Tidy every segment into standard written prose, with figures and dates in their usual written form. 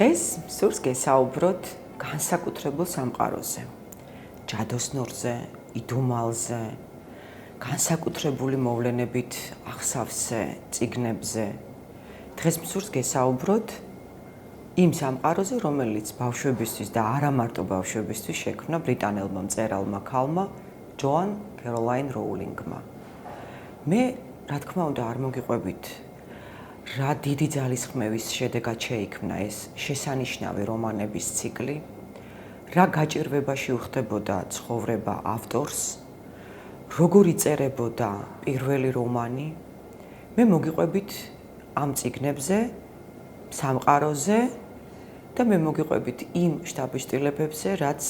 დღეს სურს გესაუბროთ განსაკუთრებულ სამყაროზე, ჯადოსნურზე, იდუმალზე, განსაკუთრებული მოვლენებით აღსავსე წიგნებზე. დღეს სურს გესაუბროთ იმ სამყაროზე, რომელიც ბავშვებისთვის და არა მარტო ბავშვებისთვის შექმნა ბრიტანელმა მწერალმა ქალმა ჯოან კეროლაინ როულინგმა. მე, რა თქმა უნდა, არ მოგიყვებით რა დიდი ძალისხმევის შედეგად შეიქმნა ეს შესანიშნავი რომანების ციკლი, რა გაჭირვებაში უხდებოდა ცხოვრება ავტორს, როგორ იწერებოდა პირველი რომანი. მე მოგიყვებით ამ წიგნებზე, სამყაროზე და მე მოგიყვებით იმ შთაბეჭდილებებზე, რაც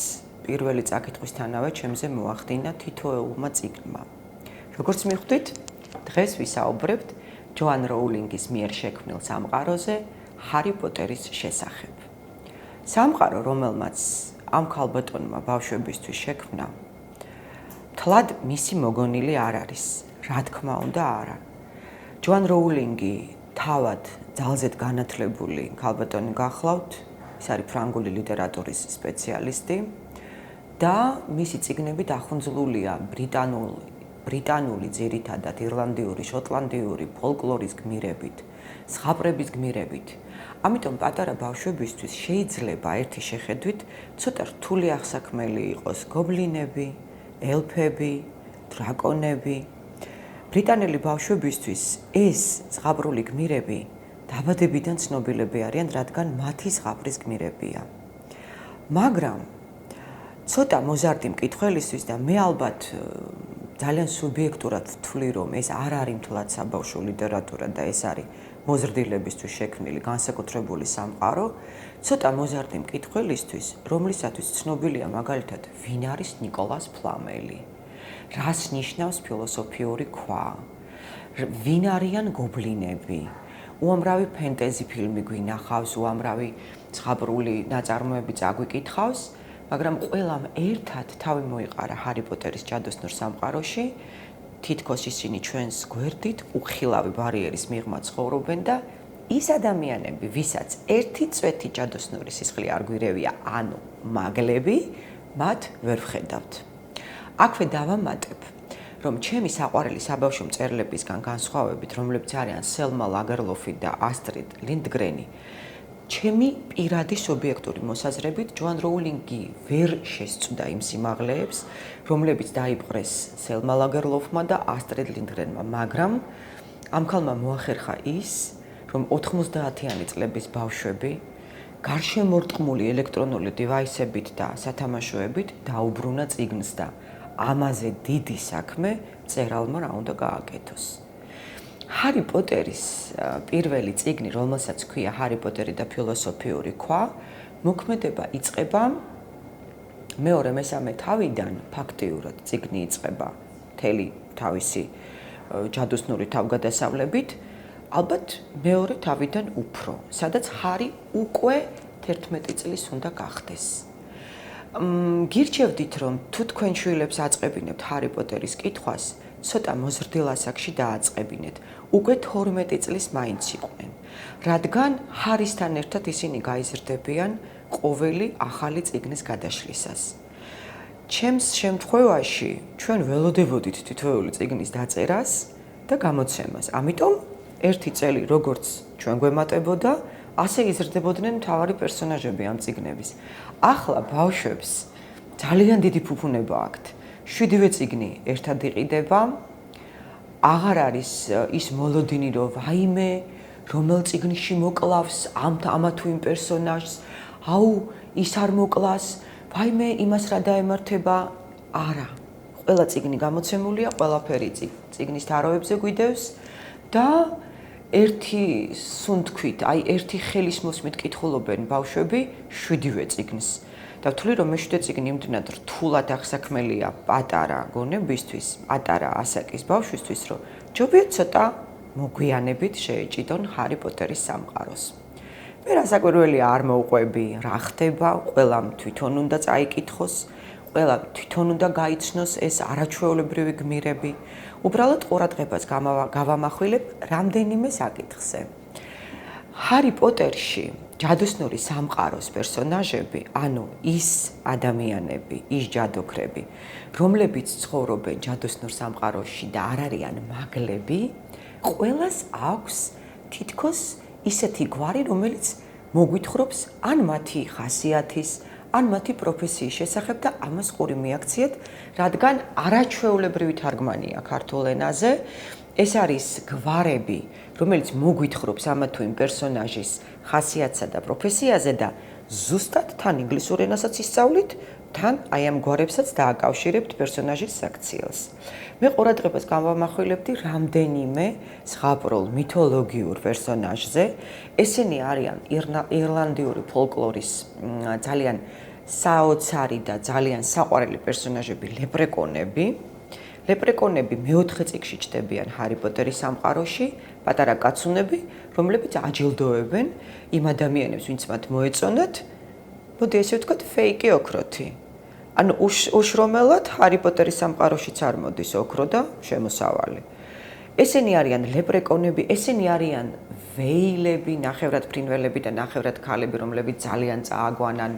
პირველი წაკითხვისთანავე ჩემზე მოახდინა თითოეულმა წიგნმა. როგორც მიხვდით, დღეს ვისაუბრებთ ჯოან როულინგის მიერ შექმნილ სამყაროზე, ჰარი პოტერის შესახებ. სამყარო, რომელმაც ამ ქალბატონმა ბავშვებისთვის შექმნა, მთლად მისი მოგონილი არ არის, რა თქმა უნდა არა. ჯოან როულინგი თავად ძალზედ განათლებული ქალბატონი გახლავთ, ის არის ფრანგული ლიტერატურის სპეციალისტი და მისი წიგნები დახუნძლულია ბრიტანული ძირითადად ირლანდიური, შოტლანდიური ფოლკლორის გმირებით, ზღაპრების გმირებით. ამიტომ პატარა ბავშვებისთვის შეიძლება ერთი შეხედვით ცოტა რთული აღსაქმელი იყოს გობლინები, ელფები, დრაკონები. ბრიტანელი ბავშვებისთვის ეს ზღაპრული გმირები დაბადებიდან ცნობილები არიან, რადგან მათი ზღაპრის გმირებია. მაგრამ ცოტა მოზარდი მკითხველისთვის და მე ალბათ ძალიან სუბიექტურად ვთვლი, რომ ეს არ არის მთლად საბავშვო ლიტერატურა და ეს არის მოზრდილებისთვის შექმნილი განსაკუთრებული სამყარო, ცოტა მოზარდი მკითხველისთვის, რომლისათვის ცნობილია მაგალითად, ვინ არის ნიკოლას ფლამელი, რას ნიშნავს ფილოსოფიური ქვა, ვინ არიან გობლინები, უამრავი ფენტეზი ფილმი გვინახავს, უამრავი ზღაპრული ნაწარმოები წაგვიკითხავს, მაგრამ ყველამ ერთად თავი მოიყარა ჰარი პოტერის ჯადოსნურ სამყაროში, თითქოს ისინი ჩვენს გვერდით უხილავი ბარიერის მიღმა ცხოვრობენ და ის ადამიანები, ვისაც ერთი წვეთი ჯადოსნური სისხლი არ გვირევია, ანუ მაგლები, მათ ვერ ვხედავთ. აქვე დავამატებ, რომ ჩემი საყვარელი საბავშვო მწერლებისგან განსხვავებით, რომლებიც არიან სელმა ლაგერლოფი და ასტრიდ ლინდგრენი, ჩემი პირადი სუბიექტური მოსაზრებით ჯოან როულინგი ვერ შესწვდა იმ სიმაღლეებს, რომლებიც დაიპყრეს სელმა ლაგერლოფმა და ასტრიდ ლინდგრენმა, მაგრამ ამ ქალმა მოახერხა ის, რომ 90-იანი წლების ბავშვები გარშემორტყმული ელექტრონული დივაისებით და სათამაშოებით დაუბრუნა წიგნს და ამაზე დიდი საქმე მწერალმა რა უნდა გააკეთოს. ჰარი პოტერის პირველი წიგნი, რომელსაც ქვია ჰარი პოტერი და ფილოსოფიური ქვა, მოქმედება იწყება მეორე-მესამე თავიდან, ფაქტიურად წიგნი იწყება მთელი თავისი ჯადოსნური თავგადასავლებით, ალბათ მეორე თავიდან უფრო, სადაც ჰარი უკვე 11 წლის უნდა გახდეს. გირჩევდით, რომ თუ თქვენ შვილებს აწყებინებთ ჰარი პოტერის კითხვას, ცოტა მოზრდილ ასაკში დააწყებინეთ. უკვე 12 წლის მაინც იყვნენ, რადგან ჰარისთან ერთად ისინი გაიზრდებიან ყოველი ახალი წიგნის გადაშლისას. ჩემს შემთხვევაში ჩვენ ველოდებოდით თითოეული წიგნის დაწერას და გამოცემას. ამიტომ ერთი წელი როგორც ჩვენ გვემატებოდა, ასე იზრდებოდნენ მთავარი პერსონაჟები ამ წიგნების. ახლა ბავშვებს ძალიან დიდი ფუფუნება აქვთ. 7-ვე წიგნი ერთად იყიდება, აღარ არის ის მოლოდინი, რომ ვაიმე, რომელ წიგნში მოკლავს ამა თუ იმ პერსონაჟს, აუ, ის არ მოკლას, ვაიმე, იმას რა დაემართება, არა. ყველა წიგნი გამოცემულია, ყველაფერი წიგნის თაროებზე გვიდევს და ერთი სუნთქვით, ერთი ხელის მოსმით კითხულობენ ბავშვები 7-ვე წიგნს. და ვთვლი, რომ მე-7 წიგნი იმდნად რთულად აღსაქმელია პატარა გონებისთვის, პატარა ასაკის ბავშვისთვის, რომ ჯობია ცოტა მოგვიანებით შეეჭიდონ ჰარი პოტერის სამყაროს. მე რასაკვირველია არ მოვყვები, რა ხდება, ყველამ თვითონ უნდა წაიკითხოს, ყველამ თვითონ უნდა გაიცნოს ეს არაჩვეულებრივი გმირები. უბრალოდ ყურადღებას გავამახვილებ რამდენიმე საკითხზე. ჰარი პოტერში ჯადოსნური სამყაროს პერსონაჟები, ანუ ის ადამიანები, ის ჯადოქრები, რომლებიც ცხოვრობენ ჯადოსნურ სამყაროში და არ არიან მაგლები, ყველას აქვს თითქოს ისეთი გვარი, რომელიც მოგვითხრობს ან მათი ხასიათის, ან მათი პროფესიის შესახებ და ამას ყური მიაქციეთ, რადგან არაჩვეულებრივი თარგმანია ქართულ ენაზე. ეს არის გვარები, რომელიც მოგვითხრობს ამა თუ იმ პერსონაჟის ხასიათსა და პროფესიაზე და ზუსტად თან ინგლისურ ენასაც ისწავლით, თან აი ამ გვარებსაც დააკავშირებთ პერსონაჟის საქციელს. მე ყურადღებას გამოვამახვილებდი რამდენიმე ზღაპრულ მითოლოგიურ პერსონაჟზე. ესენი არიან ირლანდიური ფოლკლორის ძალიან საოცარი და ძალიან საყვარელი პერსონაჟები, ლეპრეკონები. ლეპრეკონები მეოთხე წიგნში ჩნდებიან ჰარი პოტერის სამყაროში, პატარა კაცუნები, რომლებიც აჯილდოებენ იმ ადამიანებს, ვინც მათ მოეწონათ, მოდი ესე ვთქვათ, ფეიკი ოქროთი. ანუ უშრომელად ჰარი პოტერის სამყაროშიც არ მოდის ოქრო და შემოსავალი. ესენი არიან ლეპრეკონები, ესენი არიან ვეილები, ნახევრად ფრინველები და ნახევრად ქალები, რომლებიც ძალიან წააგვანან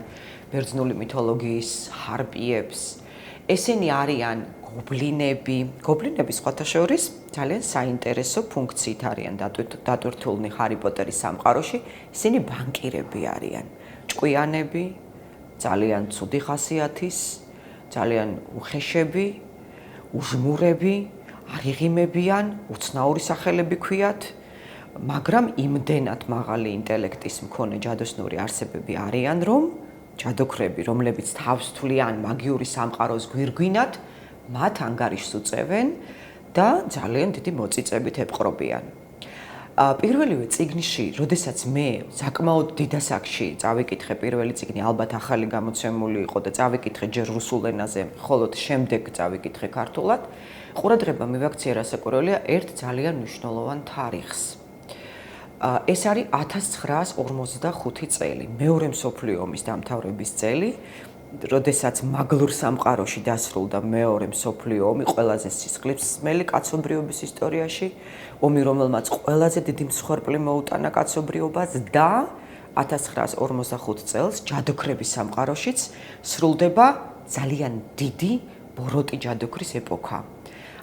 ბერძნული მითოლოგიის ჰარპიებს. ესენი არიან გობლინები. გობლინები სხვათა შორის ძალიან საინტერესო ფუნქციით არიან დატვირთულნი ჰარი პოტერის სამყაროში. ესენი ბანკირები არიან, ჭკვიანები, ძალიან ცუდი ხასიათის, ძალიან უხეშები, უჟმურები, არ იღიმებიან, უცნაური სახელები ქვიათ, მაგრამ იმდენად მაღალი ინტელექტის მქონე ჯადოსნური არსებები არიან, რომ ჯადოქრები, რომლებიც თავს თვლიან მაგიური სამყაროს გვირგვინად, მათ ანგარიშს უწევენ და ძალიან დიდი მოწიწებით ეპყრობიან. პირველივე წიგნში, როდესაც მე საკმაოდ დიდასაკში წავიკითხე პირველი წიგნი, ალბათ ახალი გამოცემული იყო და წავიკითხე ჯერ რუსულ ენაზე, ხოლო შემდეგ წავიკითხე ქართულად, ყურადღება მივაქცია რასაკვირველია ერთ ძალიან მნიშვნელოვან თარიღს. ეს არის 1945 წელი, მეორე მსოფლიო ომის დამთავრების წელი, როდესაც მაგლურ სამყაროში დასრულდა მეორე მსოფლიო ომი, ყველაზე სისხლისმელი კაცობრიობის ისტორიაში, ომი, რომელმაც ყველაზე დიდი მსხვერპლი მოუტანა კაცობრიობას და 1945 წელს ჯადოქრების სამყაროშიც სრულდება ძალიან დიდი ბოროტი ჯადოქრის ეპოქა.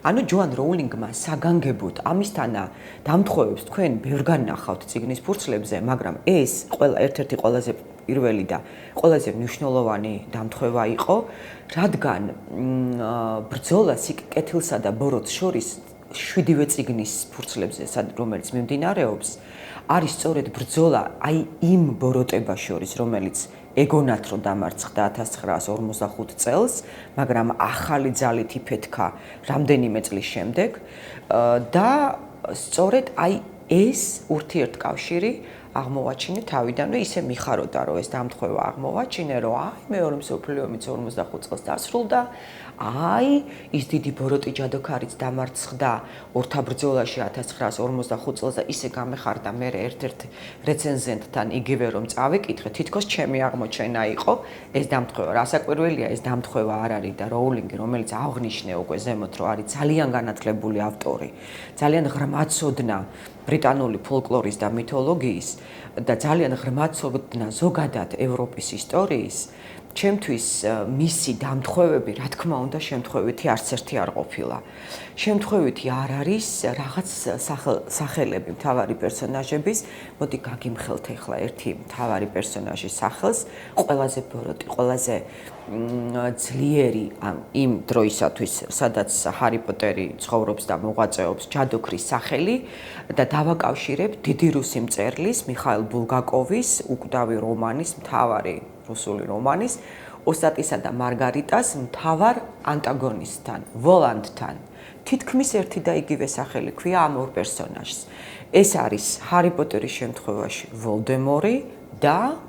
ანუ ჯოან როულინგმა საგანგებოდ ამისთანა დამთხოვებს თქვენ ბევრგან ნახავთ წიგნის ფურცლებზე, მაგრამ ეს ერთ-ერთი ყველაზე პირველი და ყველაზე მნიშვნელოვანი დამთხოვება იყო, რადგან ბრძოლა სიკეთილსა და ბოროტს შორის 7-ვე წიგნის ფურცლებზე, რომელიც მიმდინარეობს, არის სწორედ ბრძოლა აი იმ ბოროტებას შორის, რომელიც ეგონათ რომ დამარცხდა 1945 წელს, მაგრამ ახალი ძალით იფეთქა რამდენიმე წლის შემდეგ და სწორედ აი ეს ურთიერთკავშირი აღმოვაჩინე თავიდანვე, ისე მიხაროდა რომ ეს დამთხოვება აღმოვაჩინე, რომ აი მეორე მსოფლიო ომიც 45 წელს დასრულდა, აი ის დიდი ბოროტი ჯადოქარიც დამარცხდა ორთა ბრძოლაში 1945 წელს და ისე გამეხარდა მე ერთ-ერთ რეცენზენტთან იგივე რომ წავიკითხე, თითქოს ჩემი აღმოჩენა იყო ეს დამთხოვება. რასაკვირველია, ეს დამთხოვება არ არის და როულინგი, რომელიც აღნიშნე უკვე ზემოთ, რომ არის ძალიან განათლებული ავტორი, ძალიან ღრმაცოდნა ბრიტანული ფოლკლორის და მითოლოგიის და ძალიან ღრმაცოდნა ზოგადად ევროპის ისტორიის, ჩემთვის მისი დამთხოვები, რა თქმა უნდა, შემთხვევითი არც ერთი არ ყოფილა. შემთხვევითი არ არის რაღაც სახელები მთავარი პერსონაჟების. მოდი გაგიმხელთ ახლა ერთი მთავარი პერსონაჟის სახელს, ყველაზე ბოროტი, ყველაზე ძლიერი იმ დროისათვის, სადაც ჰარი პოტერი ცხოვრობს და მოღვაწეობს, ჯადოქრის სახელი და დავაკავშირებ დიდი რუსი მწერლის მიხაილ ბულგაკოვის უკვდავი რომანის, მთავარი რუსული რომანის, ოსტატისა და მარგარიტას მთავარ ანტაგონისტთან, ვოლანდთან. თითქმის ერთი და იგივე სახელი ქვია ამ ორ პერსონაჟს. ეს არის ჰარი პოტერის შემთხვევაში ვოლდემორი და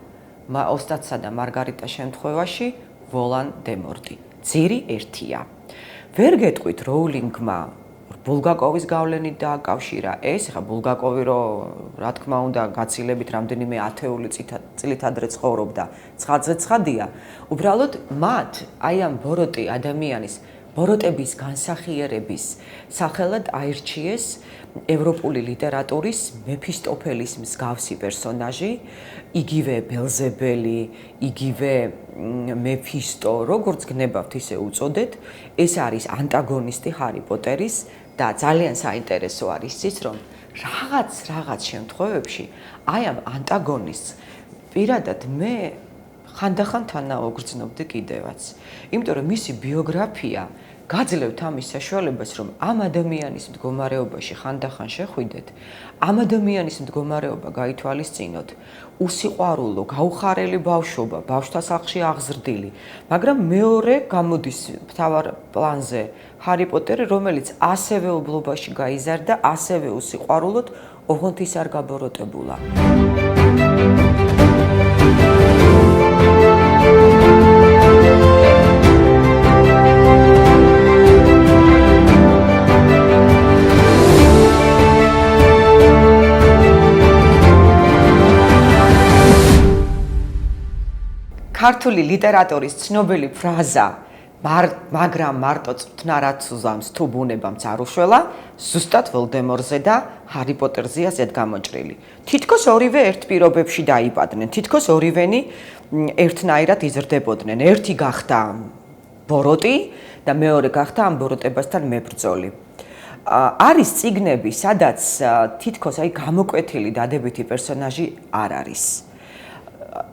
ოსტატსა და მარგარიტას შემთხვევაში ვოლან-დე-მორტი. ძირი ერთია. ვერ გეტყვით როულინგმა ბულგაკოვის გავლენით დააკავშირა ეს, ხა ბულგაკოვი რა თქმა უნდა გაცილებით რამდენიმე ათეული წლით ადრე ცხოვრობდა, ცხადზე ცხადია. უბრალოდ მათ აი ამ ბოროტი ადამიანის ბოროტების განსახიერების სახელად აირჩიეს ევროპული ლიტერატურის მეფისტოფელის მსგავსი პერსონაჟი, იგივე ბელზებელი, იგივე მეფისტო, როგორც გნებავთ ისე უწოდეთ, ეს არის ანტაგონისტი ჰარი პოტერის და ძალიან საინტერესო არის ის, რომ რაღაც შემთხვევებში აი ამ ანტაგონისტს პირადად მე ხანდახან თანაუგრძნობდი კიდევაც. იმიტომ რომ მისი ბიოგრაფია გაძლევთ ამის საშუალებას, რომ ამ ადამიანის მდგომარეობაში ხანდახან შეხვიდეთ, ამ ადამიანის მდგომარეობა გაითვალისწინოთ, უსიყვარულო, გაუხარელი ბავშვობა, ბავშვთა სახლში აღზრდილი, მაგრამ მეორე გამოდის მთავარ პლანზე ჰარი პოტერი, რომელიც ასევე ობლობაში გაიზარდა, ასევე უსიყვარულოდ, ოღონდ ის არ გაბოროტებულა. ქართული ლიტერატურის ცნობილი ფრაზა მაგრამ მარტო წვრთნარად უზამს თუ ბუნებამც არ უშველა, ზუსტად ვოლდემორზე და ჰარი პოტერზეა ზედგამოჭრილი. თითქოს ორივე ერთ პირობებში დაიბადნენ, თითქოს ორივენი ერთნაირად იზრდებოდნენ. ერთი გახდა ბოროტი და მეორე გახდა ამ ბოროტებასთან მებრძოლი. არის წიგნები, სადაც თითქოს გამოკვეთილი დადებითი პერსონაჟი არ არის.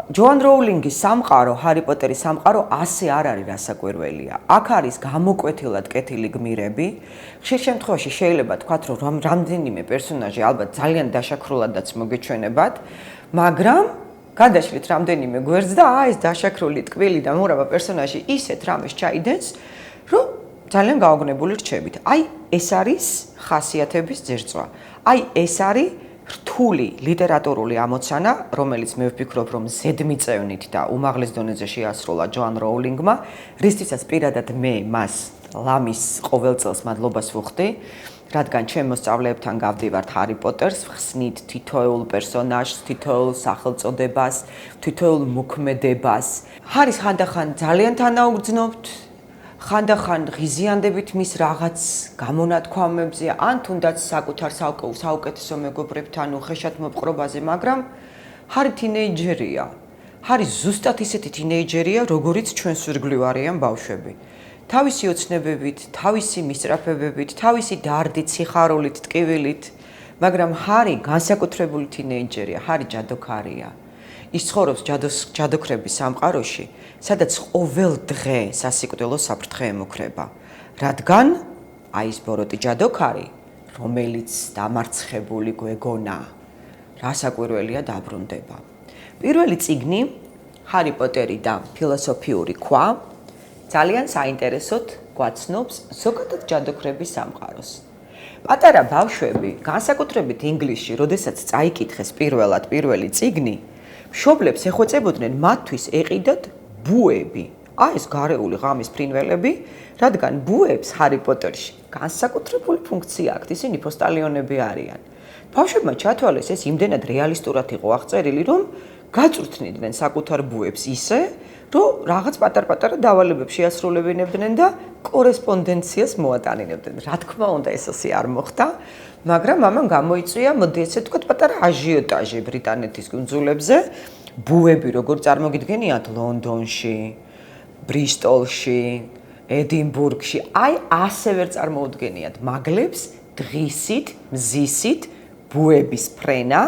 ჯოან როულინგის სამყარო, ჰარი პოტერის სამყარო ასე არ არის რასაკვირველია. აქ არის გამოკვეთილად კეთილი გმირები. ხშირ შემთხვევაში შეიძლება თქვათ, რომ რამდენიმე პერსონაჟი ალბათ ძალიან დაშაქრულადაც მოგეჩვენებათ, მაგრამ გადაშლით რამდენიმე გვერდს და ეს დაშაქრული ტკბილი და მურაბა პერსონაჟი ისეთ რამეს ჩაიდენს, რომ ძალიან გაოგნებული რჩებით. ეს არის ხასიათების ძერწვა. ეს არის რთული ლიტერატურული ამოცანა, რომელიც მე ვფიქრობ, რომ ზედმიწევნით და უმაღლეს დონეზე შეასრულა ჯოან როულინგმა, რისთვისაც პირადად მე მას ლამის ყოველ წელს მადლობას ვუხდი, რადგან ჩემ მოსწავლეებთან გავდივართ ჰარი პოტერს, ვხსნით თითოეულ პერსონაჟს, თითოეულ სახელწოდებას, თითოეულ მოქმედებას. ჰარის ხანდახან ძალიან თანაუგრძნობთ, ხანდახან ღიზიანდებით მის რაღაც გამონათქვამებზე, ან თუნდაც საკუთარ საუკეთესო მეგობრებთან უხეშად მოპყრობაზე, მაგრამ ჰარი თინეიჯერია. ჰარი ზუსტად ისეთი თინეიჯერია, როგორიც ჩვენს ირგვლივ არიან ბავშვები. თავისი ოცნებებით, თავისი მისწრაფებებით, თავისი დარდით, სიხარულით, ტკივილით, მაგრამ ჰარი განსაკუთრებული თინეიჯერია, ჰარი ჯადოქარია. ის ცხოვრობს ჯადოქრების სამყაროში, სადაც ყოველ დღე სასიკვდილო საფრთხე ემუქრება. რადგან ის ბოროტი ჯადოქარი, რომელიც დამარცხებული გვეგონა, რასაკვირველია დაბრუნდება. პირველი წიგნი, ჰარი პოტერი და ფილოსოფიური ქვა, ძალიან საინტერესოდ გვაცნობს ზოგადად ჯადოქრების სამყაროს. პატარა ბავშვები, განსაკუთრებით ინგლისში, როდესაც წაიკითხეს პირველი წიგნი, მშობლებს ეხვეწებოდნენ მათთვის ეყიდათ ბუები. ეს გარეული ღამის ფრინველები, რადგან ბუებს ჰარი პოტერში განსაკუთრებული ფუნქცია აქვთ, ისინი პოსტალიონები არიან. ბავშვებმა ჩათვალეს ეს იმდენად რეალისტურად იყო აღწერილი, რომ გაწვრთნიდნენ საკუთარ ბუებს ისე, რომ რაღაც პატარ-პატარა დავალებებში ასრულებინებდნენ და კორესპონდენციას მოატანინებდნენ. რა თქმა უნდა, ეს ასე არ მოხდა, მაგრამ ამან გამოიწვია, მოდი ესე ვთქვათ, პატარა აჟიოტაჟი ბრიტანეთის კუნძულებზე. ბუები როგორ წარმოგიდგენიათ ლონდონში, ბრისტოლში, ედინბურგში, ასე ვერ წარმოუდგენიათ მაგლებს დღისით, მზისით ბუების ფრენა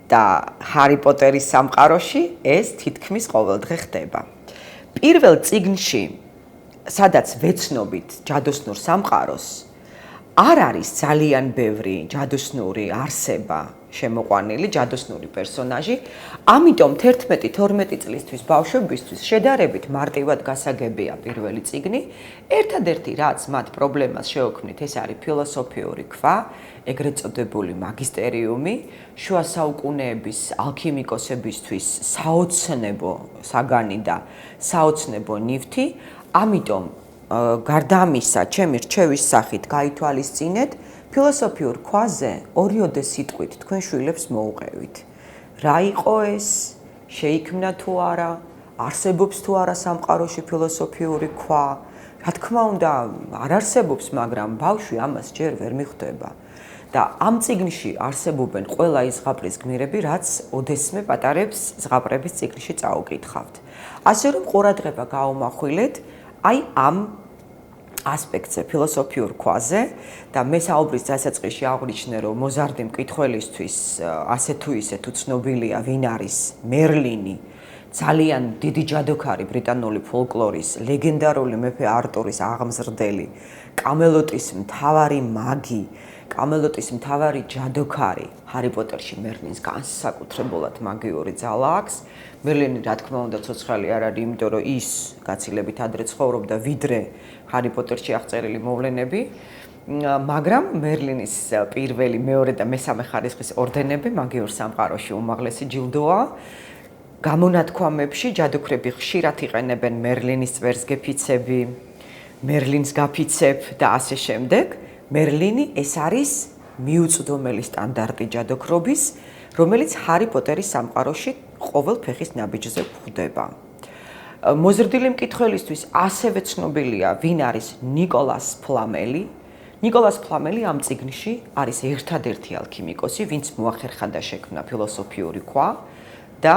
და ჰარი პოტერის სამყაროში ეს თითქმის ყოველდღე ხდება. პირველ წიგნში, სადაც ვეცნობით ჯადოსნურ სამყაროს, არ არის ძალიან ბევრი ჯადოსნური არსება შემოყვანილი, ჯადოსნური პერსონაჟი, ამიტომ 11-12 წლისთვის ბავშვებისთვის შედარებით მარტივად გასაგებია პირველი წიგნი. ერთადერთი რაც მათ პრობლემას შეოქმნით, ეს არის ფილოსოფიური ქვა, ეგრეთ წოდებული მაგისტერიუმი, შუა საუკუნეების ალქიმიკოსებისთვის საოცნებო საგანი და საოცნებო ნივთი, ამიტომ გარდა ამისა, ჩემი რჩევის სახით გაითვალისწინეთ, ფილოსოფიურ ქვაზე ორიოდე სიტყვით თქვენ შვილებს მოუყევით. რა იყო ეს? შეიქმნა თუ არა? არსებობს თუ არა სამყაროში ფილოსოფიური ქვა. Რა თქმა უნდა, არ არსებობს, მაგრამ ბავშვი ამას ჯერ ვერ მიხვდება. და ამ წიგნში არსებობენ ყველა ის ზღაპრის გმირები, რაც ოდესმე პატარებს ზღაპრების წიგნში წაუკითხავთ. ასე რომ ყურადღება გაუმახვილეთ აი ამ ასპექტზე, ფილოსოფიურ ქვაზე და მე საუბრის დასაწყისში აღვნიშნე, რომ მოზარდი მკითხველისთვის ასე თუ ისე თუ ცნობილია, ვინ არის მერლინი, ძალიან დიდი ჯადოქარი ბრიტანული ფოლკლორის, ლეგენდარული მეფე არტურის აღმზრდელი, კამელოტის მთავარი მაგი, კამელოტის მთავარი ჯადოქარი. ჰარი პოტერში მერლინს განსაკუთრებულად მაგიური ძალა აქვს. მერლინი, რა თქმა უნდა, ცოცხალი არ არის, იმიტომ რომ ის გაცილებით ადრე ცხოვრობდა, ვიდრე ჰარი პოტერში აღწერილი მოვლენები. მაგრამ მერლინის პირველი, მეორე და მესამე ხარისხის ორდენები მაგიურ სამყაროში უმაღლესი ჯილდოა. გამონათქვამებში ჯადოქრები ხშირად იყენებენ მერლინის წვერს გეფიცები, მერლინს გაფიცებ და ასე შემდეგ. მერლინი ეს არის მიუწვდომელი სტანდარტი ჯადოქრობის, რომელიც ჰარი პოტერის სამყაროში ყოველ ფეხის ნაბიჯზე გვხვდება. მოზრდილი მკითხველისთვის ასევე ცნობილია, ვინ არის ნიკოლას ფლამელი. ნიკოლას ფლამელი ამ წიგნში არის ერთადერთი ალქიმიკოსი, ვინც მოახერხა და შექმნა ფილოსოფიური ქვა და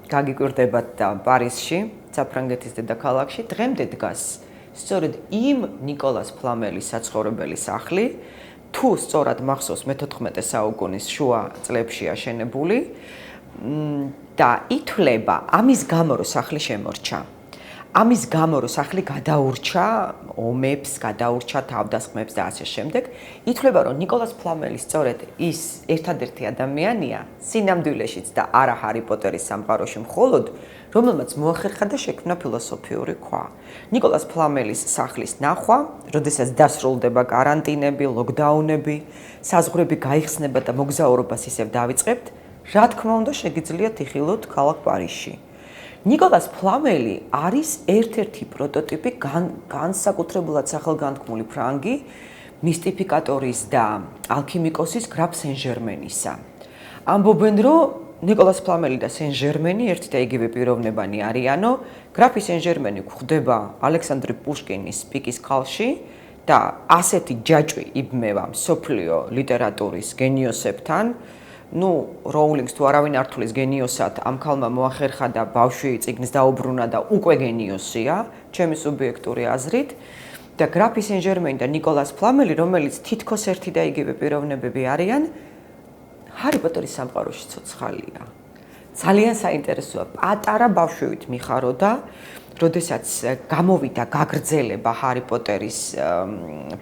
გაგიკვირდებათ და პარიზში, საფრანგეთის დედაქალაქში დღემდე დგას სწორედ იმ ნიკოლას ფლამელის საცხოვრებელი სახლი, თუ სწორად მახსოვს მე-14 საუკუნის შუა წლებში აშენებული და ითვლება ამის გამო, რომ სახლი შემორჩა. ამის გამო, რომ სახლი გადაურჩა ომებს, გადაურჩა თავდასხმებს და ასე შემდეგ, ითვლება, რომ ნიკოლას ფლამელი სწორედ ის ერთადერთი ადამიანია სინამდვილეშიც და არა ჰარი პოტერის სამყაროში მხოლოდ, რომელმაც მოახერხა და შექმნა ფილოსოფიური ქვა. ნიკოლას ფლამელის სახლის ნახვა, როდესაც დასრულდება კარანტინები, ლოკდაუნები, საზღვრები გაიხსნება და მოგზაურობას ისევ დავიწყებთ, რა თქმა უნდა, შეგიძლიათ იხილოთ ქალაქ პარიზში. ნიკოლას ფლამელი არის ერთ-ერთი პროტოტიპი განსაკუთრებულად სახელგანთქმული ფრანგი მისტიფიკატორის და ალქიმიკოსის გრაფ სენ-ჟერმენისა. ამბობენ, რომ ნიკოლას ფლამელი და სენ-ჟერმენი ერთი და იგივე პიროვნებანი არიანო, გრაფი სენ-ჟერმენი გვხვდება ალექსანდრე პუშკინის პიკის ქალში და ასეთი ჯაჭვი იბმევა მსოფლიო ლიტერატურის გენიოსებთან. როულინგს თუ არავინ არ თulis გენიოსად, ამ ქალმა მოახერხა და ბავშვი წიგნს დაუბრუნა და უკვე გენიოსია, ჩემი სუბიექტური აზრით. და გრაფი სენ-ჟერმენი და ნიკოლას ფლამელი, რომელიც თითქოს ერთი და იგივე პიროვნებები არიან, ჰარი პოტერის სამყაროში ცოცხალია. ძალიან საინტერესოა, პატარა ბავშვივით მიხაროდა, როდესაც გამოვიდა გაგრძელება ჰარი პოტერის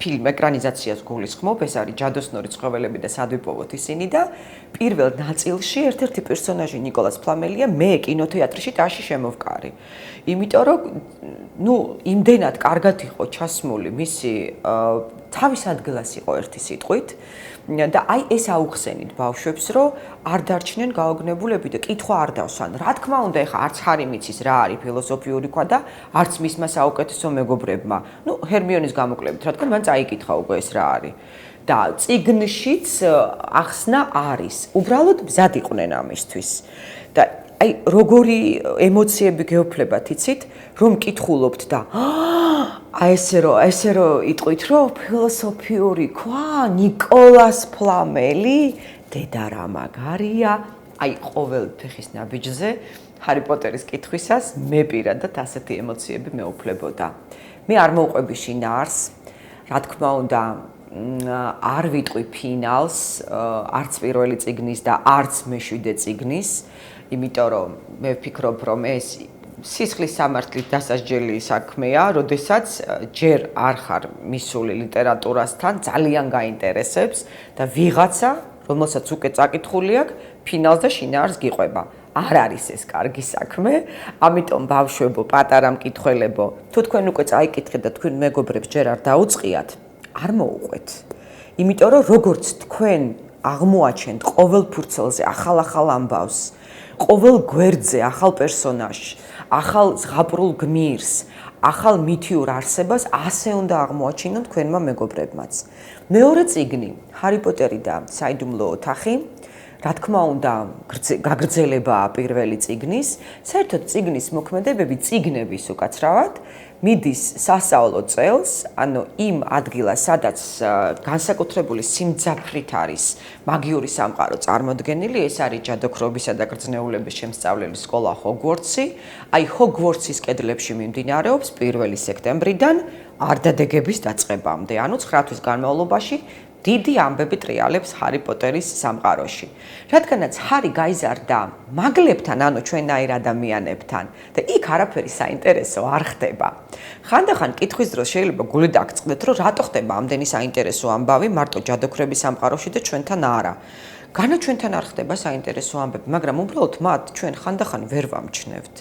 ფილმ ეკრანიზაციას გულისხმობ, ეს არის ჯადოსნური ცხოველები და სადვიპოვოთ ისინი და პირველ ნაწილში ერთ-ერთი პერსონაჟი ნიკოლას ფლამელია, მე კინოთეატრში ტაში შემოვკარი. იმიტომ რომ იმდენად კარგად იყო ჩასმული მისი თავის ადგილას იყო ერთი სიტყვით და აი ეს აუხსენით ბავშვებს, რომ არ დარჩნენ გაოგნებულები და კითხვა არ დავსვან. რა თქმა უნდა, ეხა არც ჰარი მიცის რა არის ფილოსოფიური ქვა და არც მისმა საუკეთესო მეგობრებმა. ჰერმიონის გამოკლებით, რა თქმა, მან წაიკითხა უკვე ეს რა არის. და წიგნშიც ახსნა არის. უბრალოდ მზად იყვნენ ამისთვის. და აი როგორი ემოციები გეუფლებათ, იცით, რომ კითხულობთ და ესე რომ იტყვით, რომ ფილოსოფიური ქვა, ნიკოლას ფლამელი, დედა რა მაგარია, აი ყოველ ფეხის ნაბიჯზე ჰარი პოტერის კითხვისას მე პირადად ასეთი ემოციები მეუფლებოდა. მე არ მოვყვები შინაარს, რა თქმა უნდა, არ ვიტყვი ფინალს, არც პირველი წიგნის და არც მეშვიდე წიგნის, იმიტომ რომ მე ვფიქრობ, რომ ეს სისხლის სამართლით დასასჯელი საქმეა, როდესაც ჯერ არ ხარ მისული ლიტერატურასთან, ძალიან გაინტერესებს და ვიღაცა, რომელსაც უკვე წაკითხული აქვს, ფინალს და შინაარს გიყვება. არ არის ეს კარგი საქმე, ამიტომ ბავშვებო, პატარა მკითხველებო, თუ თქვენ უკვე წაიკითხეთ და თქვენ მეგობრებს ჯერ არ დაუწყიათ, არ მოუყვეთ. იმიტომ რომ როგორც თქვენ აღმოაჩენთ ყოველ ფურცელზე ახალ ამბავს, ყოველ გვერდზე ახალ პერსონაჟს, ახალ ზღაპრულ გმირს, ახალ მითიურ არსებას, ასე უნდა აღმოაჩინონ თქვენმა მეგობრებმაც. მეორე წიგნი, ჰარი პოტერი და საიდუმლო ოთახი, რა თქმა უნდა, გაგრძელებაა პირველი წიგნის, საერთოდ წიგნის მოქმედებები წიგნების უკაცრავად მიდის სასწავლო წელს, ანუ იმ ადგილას, სადაც განსაკუთრებული სიმძაფრით არის მაგიური სამყარო წარმოდგენილი, ეს არის ჯადოქრობისა და გრძნეულების შემსწავლელი სკოლა ჰოგვორტსი. აი ჰოგვორტსის კედლებში მიმდინარეობს 1 სექტემბრიდან არდადეგების დაწყებამდე, ანუ 9 თვის განმავლობაში დიდი ამბები ტრიალებს ჰარი პოტერის სამყაროში. რადგანაც ჰარი გაიზარდა მაგლებთან, ანუ ჩვენაირ ადამიანებთან და იქ არაფერი საინტერესო არ ხდება. ხანდახან კითხვის დროს შეიძლება გული დაგწყდეთ, რომ რატო ხდება ამდენი საინტერესო ამბავი მარტო ჯადოქრების სამყაროში და ჩვენთან არა. განა ჩვენთან არ ხდება საინტერესო ამბები, მაგრამ უბრალოდ მათ ჩვენ ხანდახან ვერ ვამჩნევთ.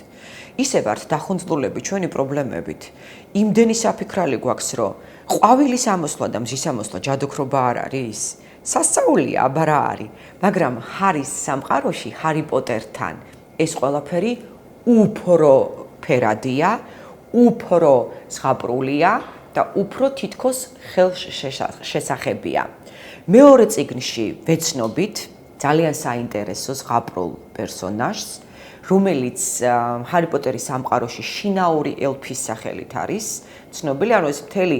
ისე ვართ დახუნძლულები ჩვენი პრობლემებით. იმდენი საფიქრალი გვაქვს, რომ ყვავილის ამოსვლა და მზის ამოსვლა ჯადოქრობა არ არის? სასწაულია, აბა რა არის, მაგრამ ჰარის სამყაროში, ჰარი პოტერთან ეს ყველაფერი უფრო ფერადია, უფრო ზღაპრულია და უფრო თითქოს ხელშესახებია. მეორე წიგნში ვეცნობით ძალიან საინტერესო ზღაპრულ პერსონაჟს, რომელიც ჰარი პოტერის სამყაროში შინაური ელფის სახელით არის ცნობილი, ანუ ეს მთელი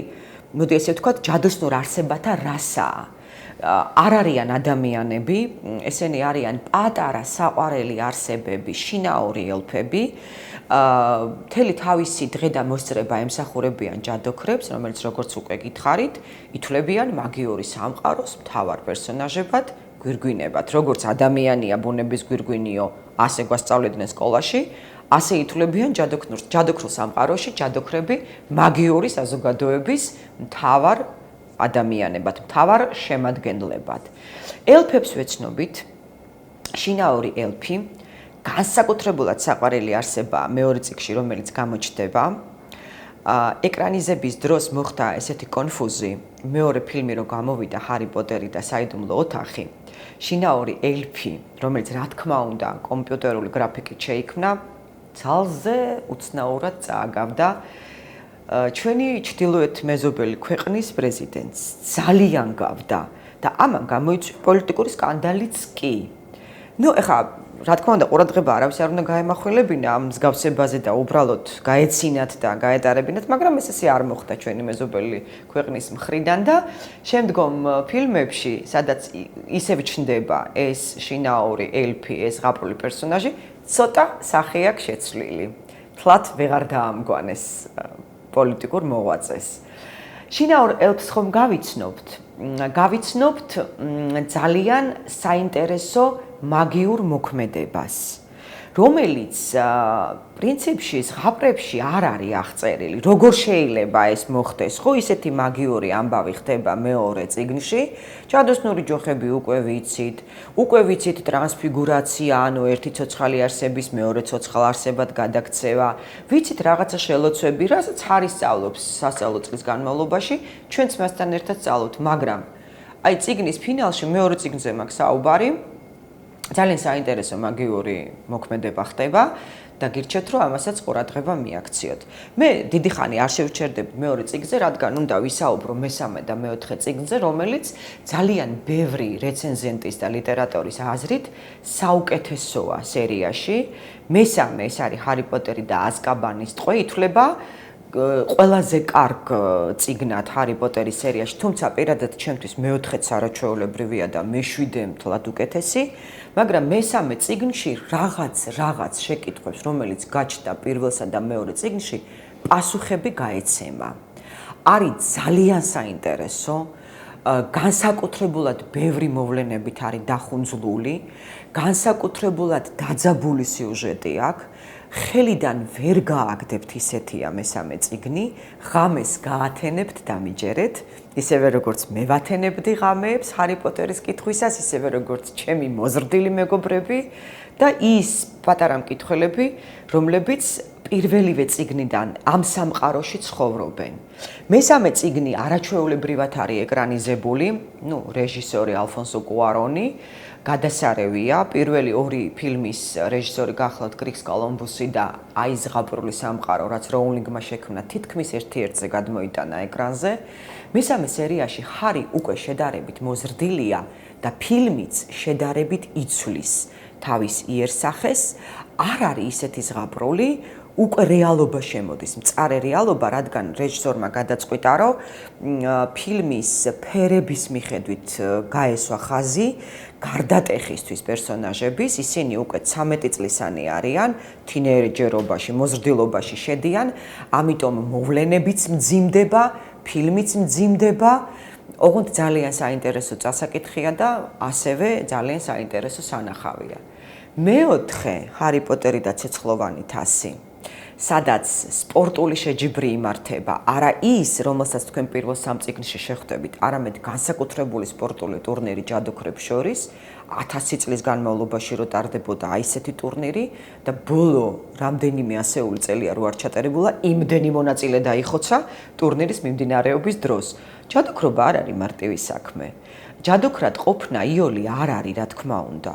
მოდი ესე ვთქვათ, ჯადოსნურ არსებათა რასაა. არ არიან ადამიანები, ესენი არიან პატარა საყვარელი არსებები, შინაური ელფები. მთელი თავისი დღე და მოსწრება ემსახურებიან ჯადოქრებს, რომელიც როგორც უკვე გითხარით, ითვლებიან მაგიური სამყაროს მთავარ პერსონაჟებად, გვირგვინებად. როგორც ადამიანია ბუნების გვირგვინიო, ასე გვასწავლიდნენ სკოლაში. ასე ითვლებიან ჯადოქრულ სამყაროში ჯადოქრები მაგიური საზოგადოების მთავარ ადამიანებად, მთავარ შემადგენლებად. ელფებს ვეცნობით, შინაური ელფი განსაკუთრებულად საყვარელი არსებაა მეორე წიგნში, რომელიც გამოჩნდება. ეკრანიზების დროს მოხდა ესეთი კონფუზი, მეორე ფილმი რო გამოვიდა ჰარი პოტერი და საიდუმლო ოთახი, შინაური ელფი, რომელიც რა თქმა უნდა კომპიუტერული გრაფიკით შეიქმნა, ძალზე უცნაურად წააგავდა ჩვენი ჩრდილოეთ მეზობელი ქვეყნის პრეზიდენტს. ძალიან გავდა და ამან გამოიწვია პოლიტიკური სკანდალიც კი. ნუ ეხლა რა თქმა უნდა ყურადღება არავის არ უნდა გაემახვილებინა ამ მსგავსებაზე და უბრალოდ გაეცინათ და გაეტარებინათ, მაგრამ ესე არ მოხდა ჩვენი მეზობელი ქვეყნის მხრიდან და შემდგომ ფილმებში, სადაც ისევ ჩნდება ეს შინაური ელფი, ეს ზღაპრული პერსონაჟი, ცოტა სახე აქვს შეცვლილი. თლათ ვეღარ დაამგვანეს პოლიტიკურ მოღვაწეს. შინაურ ელფს ხომ გავიცნობთ? გავიცნობთ ძალიან საინტერესო მაგიურ მოქმედებას, რომელიც პრინციპში ზღაპრებში არ არის აღწერილი. როგორ შეიძლება ეს მოხდეს? ხო, ისეთი მაგიური ამბავი ხდება მეორე წიგნში. ჯადოსნური ჯოხები უკვე ვიცით ტრანსფიგურაცია, ანუ ერთი ცოცხალი არსების მეორე ცოცხალ არსებად გადაქცევა. ვიცით რაღაცა შელოცვები, რასაც ჰარი სწავლობს სასწავლო წლის განმავლობაში, ჩვენც მასთან ერთად სწავლობთ, მაგრამ აი წიგნის ფინალში მეორე წიგნზე მაქვს საუბარი. ძალიან საინტერესო მაგიური მოქმედება ხდება და გირჩევთ რომ ამასაც ყურადღება მიაქციოთ. მე დიდი ხანი არ შევჩერდები მეორე წიგნზე, რადგან უნდა ვისაუბრო მესამე და მეოთხე წიგნზე, რომელიც ძალიან ბევრი რეცენზენტის და ლიტერატორის აზრით საუკეთესოა სერიაში. მესამე ეს არის ჰარი პოტერი და აზკაბანის ტყვე, ითვლება ყველაზე კარგ წიგნად ჰარი პოტერის სერიაში, თუმცა პირადად ჩემთვის მეოთხეც არაჩვეულებრივია და მეშვიდე მთლად უკეთესი, მაგრამ მესამე წიგნში რაღაც შეკითხვებს, რომელიც გაჩნდა პირველსა და მეორე წიგნში, პასუხები გაეცემა. არის ძალიან საინტერესო, განსაკუთრებულად ბევრი მოვლენებით არის დახუნძლული, განსაკუთრებულად დაძაბული სიუჟეტი აქვს. ხელიდან ვერ გააგდებთ ისეთია მესამე წიგნი, ღამეს გაათენებთ დამიჯერეთ, ისევე როგორც მე ვათენებდი ღამეებს ჰარი პოტერის კითხვისას, ისევე როგორც ჩემი მოზრდილი მეგობრები და ის პატარა მკითხველები, რომლებიც პირველივე წიგნიდან ამ სამყაროში ცხოვრობენ. მესამე წიგნი არაჩვეულებრივად არის ეკრანიზებული, რეჟისორი ალფონსო კუარონი, გადასარევია. პირველი ორი ფილმის რეჟისორი გახლავთ კრის კოლუმბუსი და აი ზღაპრული სამყარო, რაც როულინგმა შექმნა, თითქმის ერთ-ერთზე გადმოიტანა ეკრანზე. მესამე სერიაში ჰარი უკვე შედარებით მოზრდილია და ფილმიც შედარებით იცვლის თავის იერსახეს. არ არის ისეთი ზღაპრული, უკვე რეალობა შემოდის, მწარე რეალობა, რადგან რეჟისორმა გადაწყვიტა, რომ ფილმის ფერების მიხედვით გაესვა ხაზი, გარდატეხისთვის პერსონაჟების, ისინი უკვე 13 წლისანი არიან, თინეიჯერობაში, მოზრდილობაში შედიან, ამიტომ მოვლენებიც მძიმდება, ფილმიც მძიმდება. ოღონდ ძალიან საინტერესო წასაკითხია და ასევე ძალიან საინტერესო სანახავია. მეოთხე ჰარი პოტერი და ცეცხლოვანი თასი, სადაც სპორტული შეჯიბრი იმართება, არა ის, რომელსაც თქვენ პირველ სამ წიგნში შეხვდებით, არამედ განსაკუთრებული სპორტული ტურნირი ჯადოქრებს შორის, 1000 წლის განმავლობაში რო ტარდებოდა აი ესეთი ტურნირი და ბოლო რამდენიმე ასეული წელია რო არ ჩატარებულა, იმდენი მონაწილე დაიხოცა ტურნირის მიმდინარეობის დროს. ჯადოქრობა არ არის მარტივი საქმე. ჯადოქრად ყოფნა იოლი არ არის, რა თქმა უნდა.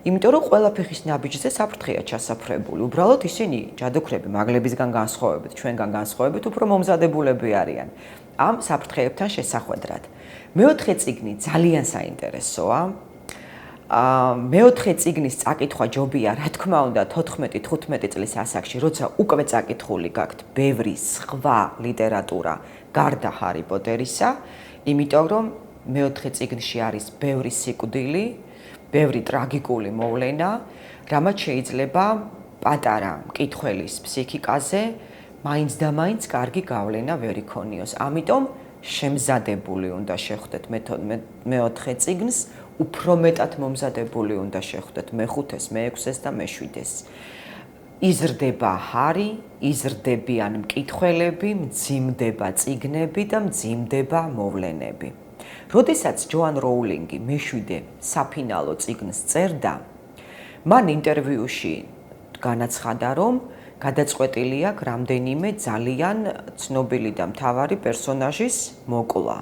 იმიტომ რომ ყველა ფეხის ნაბიჯზე საფრთხეა ჩასაფრებული. უბრალოდ ისინი ჯადოქრები მაგლებისგან განსხვავებით, ჩვენგან განსხვავებით, უფრო მომზადებულები არიან ამ საფრთხეებთან შესახვედრად. მეოთხე წიგნი ძალიან საინტერესოა. მეოთხე წიგნის წაკითხვა ჯობია, რა თქმა უნდა, 14-15 წლის ასაკში, როცა უკვე წაკითხული გაქვთ ბევრი სხვა ლიტერატურა გარდა ჰარი პოტერისა, იმიტომ რომ მეოთხე წიგნში არის ბევრი სიკვდილი, ბევრი ტრაგიკული მოვლენა, რამაც შეიძლება პატარა მკითხველის ფსიქიკაზე მაინც და მაინც კარგი გავლენა ვერ იქონიოს. ამიტომ შემზადებული უნდა შეხვდეთ მეოთხე წიგნს, უფრო მეტად მომზადებული უნდა შეხვდეთ მეხუთეს, მეექვსეს და მეშვიდეს. იზრდება ჰარი, იზრდებიან მკითხველები, მძიმდება წიგნები და მძიმდება მოვლენები. როდესაც ჯოან როულინგი მეშვიდე საფინალო წიგნს წერდა, მან ინტერვიუში განაცხადა, რომ გადაწყვეტილი აქვს რამდენიმე ძალიან ცნობილი და მთავარი პერსონაჟის მოკლა.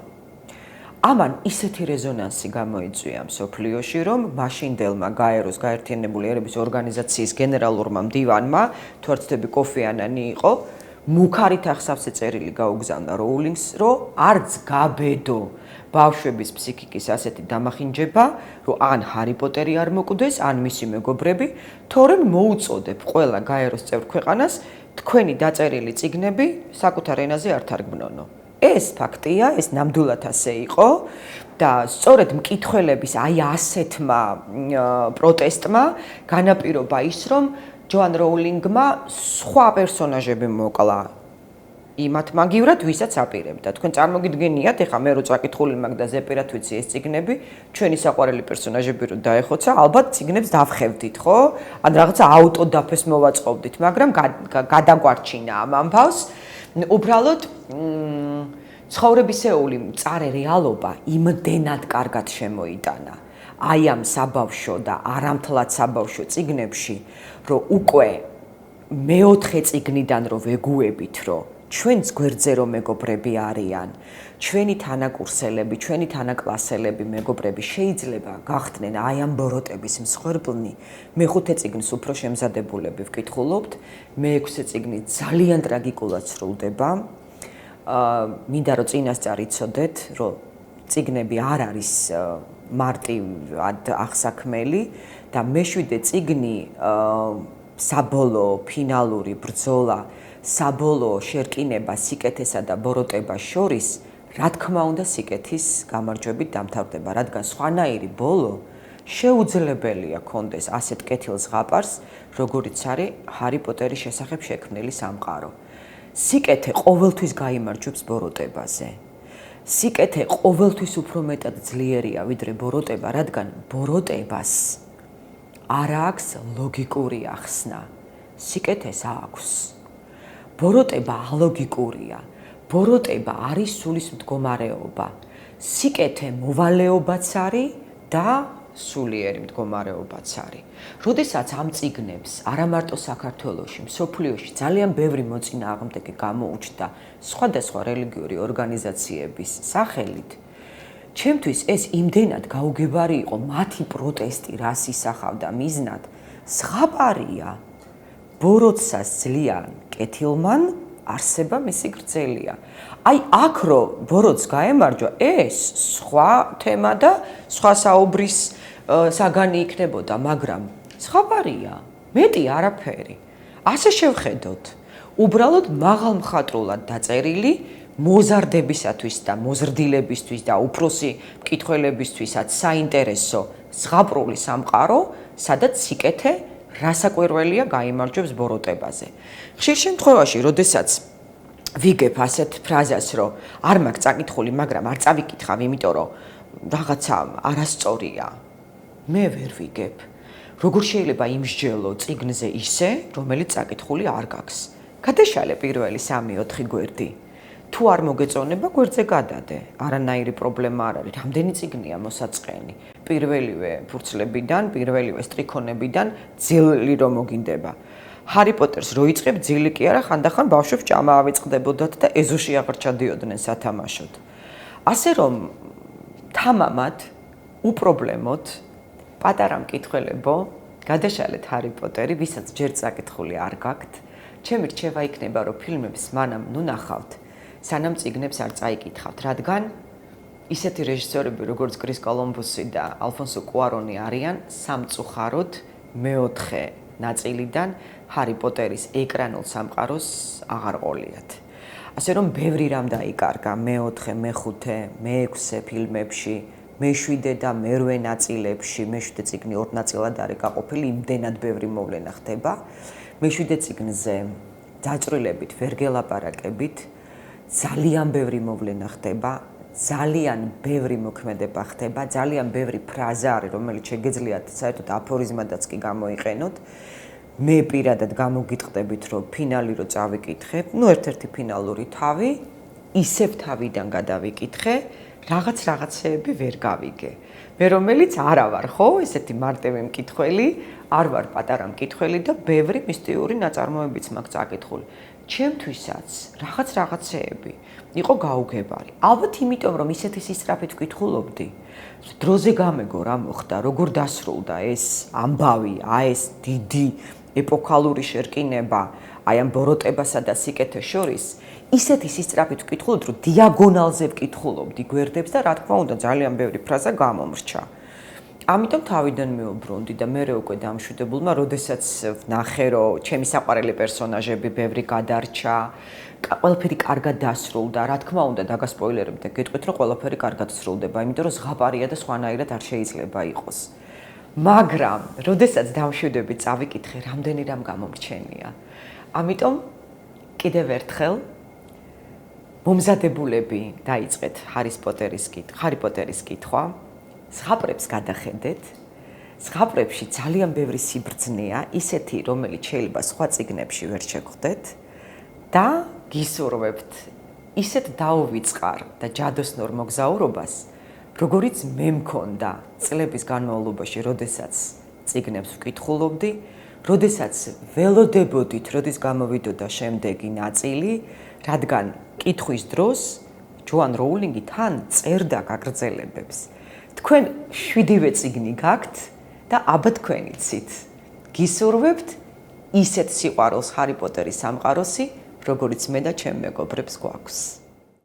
ამან ისეთი რეზონანსი გამოიწვია მსოფლიოში, რომ მაშინდელმა გაეროს გაერთიანებული ერების ორგანიზაციის გენერალურმა მდივანმა, თორცდები კოფი ანანი იყო, მუქარით ახსავსე წერილი გაუგზავნა როულინგს, რომ არც გაბედო ბავშვების ფსიქიკის ასეთი დამახინჯება, რომ ან ჰარი პოტერი არ მოკვდეს, ან მისი მეგობრები, თორემ მოუწოდებ ყველა გაეროს წევრ ქვეყანას თქვენი დაწერილი წიგნები საკუთარ ენაზე არ თარგმნონო. ეს ფაქტია, ეს ნამდვილად ასე იყო და სწორედ მკითხველების აი ასეთმა პროტესტმა განაპირობა ის, რომ ჯოან როულინგმა სხვა პერსონაჟები მოკლა იმათ მაგივრად, ვისაც აპირებდა. თქვენ წარმოგიდგენიათ, ეხლა მე რო წაკითხული მაგ და ზეპირად ვიცი ეს წიგნები, ჩვენი საყვარელი პერსონაჟები რო დაეხოცა, ალბათ წიგნებს დავხევდით, ხო? ან რაღაცა აუტოდაფეს მოვაწყობდით, მაგრამ გადაგვარჩინა ამ ამბავს. უბრალოდ ცხოვრებისეული მწარე რეალობა იმდენად კარგად შემოიტანა აი ამ საბავშვო და არამთლად საბავშვო წიგნებში, რომ უკვე მეოთხე წიგნიდან რო ვეგუებით, რომ ჩვენს გვერდზე რომ მეგობრები არიან, ჩვენი თანაკურსელები, ჩვენი თანაკლასელები, მეგობრები შეიძლება გახდნენ აი ამ ბოროტების მსხვერპლნი. მეხუთე წიგნს უფრო შემზადებულები ვკითხულობთ, მეექვსე წიგნი ძალიან ტრაგიკულად სრულდება. მინდა რომ წინასწარ იცოდეთ, რომ წიგნები არ არის მარტივად აღსაქმელი და მეშვიდე წიგნი საბოლოო ფინალური ბრძოლა, საბოლოო შერკინება სიკეთესა და ბოროტებას შორის, რა თქმა უნდა სიკეთის გამარჯვებით დამთავრდება, რადგან სხვანაირი ბოლო შეუძლებელია კონდეს ასეთ კეთილ ზღაპარს, როგორიც არის ჰარი პოტერის შესახებ შექმნილი სამყარო. სიკეთე ყოველთვის გაიმარჯვებს ბოროტებაზე. სიკეთე ყოველთვის უფრო მეტად ძლიერია ვიდრე ბოროტება, რადგან ბოროტებას არ აქვს ლოგიკური ახსნა. სიკეთეს აქვს. ბოროტება ალოგიკურია. ბოროტება არის სულის მდგომარეობა. სიკეთე მოვალეობაც არის და სულიერი მდგომარეობაც არის. როდესაც ამ წიგნებს არა მარტო საქართველოში, მსოფლიოში ძალიან ბევრი მოწინააღმდეგე გამოუჩნდა სხვადასხვა რელიგიური ორგანიზაციების სახელით, ჩემთვის ეს იმდენად გაუგებარი იყო მათი პროტესტი, რას ისახავდა მიზნად, ზღაპარია. ბოროტსას ძლიან კეთილმან არსება მისი გრძელია. აი აქ რო ბოროტს გაემარჯვა, ეს სხვა თემა და სხვა საუბრის საგანი იქნებოდა, მაგრამ ზღაპარია, მეტი არაფერი. ასე შევხედოთ, უბრალოდ მაღალმხატვრულად დაწერილი მოზარდებისათვის და მოზრდილებისთვის და უფროსი მკითხველებისთვისაც საინტერესო ზღაპრული სამყარო, სადაც სიკეთე რასაკვირველია გაიმარჯვებს ბოროტებაზე. ხშირ შემთხვევაში, როდესაც ვიგებ ასეთ ფრაზას, რომ არ მაქვს წაკითხული, მაგრამ არ წავიკითხავ, იმიტომ რომ რაღაცა არასწორია. მე ვერ ვიგებ. როგორ შეიძლება იმსჯელო წიგნზე ისე, რომელიც წაკითხული არ გაქვს. გადაშალე პირველი 3-4 გვერდი. თუ არ მოგეწონება, გვერდზე გადადე. არანაირი პრობლემა არ არის. რამდენი წიგნია მოსაწყენი. პირველივე ფურცლებიდან, პირველივე სტრიქონებიდან ძილი რომ მოგინდება. ჰარი პოტერს რო იწყებ, ძილი კი არა, ხანდახან ბავშვებს ჭამა ავიწყდებოდათ და ეზოში აღარ ჩადიოდნენ სათამაშოდ. ასე რომ თამამად, უპრობლემოდ, პატარა მკითხველებო, გადაშალეთ ჰარი პოტერი, ვისაც ჯერ წაკითხული არ გაქვთ. ჩემი რჩევა იქნება, რომ ფილმებს მანამ ნუ ნახავთ, სანამ წიგნებს არ წაიკითხავთ, რადგან ისეთი რეჟისორები, როგორც კრის კოლუმბუსი და ალფონსო კუარონი არიან სამწუხაროდ მეოთხე ნაწილიდან ჰარი პოტერის ეკრანულ სამყაროს აღარ ყოლიათ. ასე რომ ბევრი რამ დაიკარგა მეოთხე, მეხუთე, მეექვსე ფილმებში, მე-7 და მე-8 ნაწილებში, მე-7 წიგნი 2 ნაწილად არის გაყოფილი, იმდენად ბევრი მოვლენა ხდება. მე-7 წიგნზე დაჭრილებით ვერ გელაპარაკებით, ძალიან ბევრი მოვლენა ხდება, ძალიან ბევრი მოქმედება ხდება, ძალიან ბევრი ფრაზა არის, რომელიც შეგეძლიათ საერთოდ აფორიზმადაც კი გამოიყენოთ. მე პირადად გამოგიტყდებით, რომ ფინალი რო წავიკითხებ, ნუ ერთ-ერთი ფინალური თავი, ისევ თავიდან გადავიკითხე, რაღაცეები ვერ გავიგე. მე რომელიც არა ვარ, ხო, ესეთი მარტივი მკითხველი, არ ვარ პატარა მკითხველი და ბევრი მისტიური ნაწარმოებიც მაქვს წაკითხული. ჩემთვისაც რაღაცეები იყო გაუგებარი. ალბათ იმიტომ, რომ ისეთი სისწრაფით ვკითხულობდი, დროზე გამეგო რა მოხდა, როგორ დასრულდა ეს ამბავი, ეს დიდი ეპოქალური შერკინება, აი ამ ბოროტებასა და სიკეთეს შორის, ისეთი სისწრაფით ვკითხულობდი, რომ დიაგონალზე ვკითხულობდი გვერდებს და რა თქმა უნდა ძალიან ბევრი ფრაზა გამომრჩა. ამიტომ თავიდან მეუბრუნდი და მე უკვე დამშვიდებულმა, როდესაც ვნახე, რომ ჩემი საყვარელი პერსონაჟები ბევრი გადარჩა, ყველაფერი კარგად დასრულდა, რა თქმა უნდა დაგასპოილერებ და გეტყვით, რომ ყველაფერი კარგად სრულდება, იმიტომ რომ ზღაპარია და სხვანაირად არ შეიძლება იყოს. მაგრამ, როდესაც დამშვიდები წავიკითხე, რამდენი რამ გამომრჩენია. ამიტომ კიდევ ერთხელ მომზადებულები დაიწყეთ ჰარი პოტერის კითხვა. ზღაპრებს გადახედეთ. ზღაპრებში ძალიან ბევრი სიბრძნეა, ისეთი, რომელიც შეიძლება სხვა წიგნებში ვერ შეგხვდეთ და გისურვებთ ისეთ დაუვიწყარ და ჯადოსნურ მოგზაურობას, როგორიც მე მქონდა წლების განმავლობაში, როდესაც წიგნებს ვკითხულობდი, როდესაც ველოდებოდით, როდის გამოვიდოდა შემდეგი ნაწილი, რადგან კითხვის დროს ჯოან როულინგი თან წერდა გაგრძელებებს. თქვენ 7-ვე წიგნი გაქვთ და აბა თქვენ იცით. გისურვებთ ისეთ სიყვარულს ჰარი პოტერის სამყაროსი, როგორც მე და ჩემ მეგობრებს გვაქვს.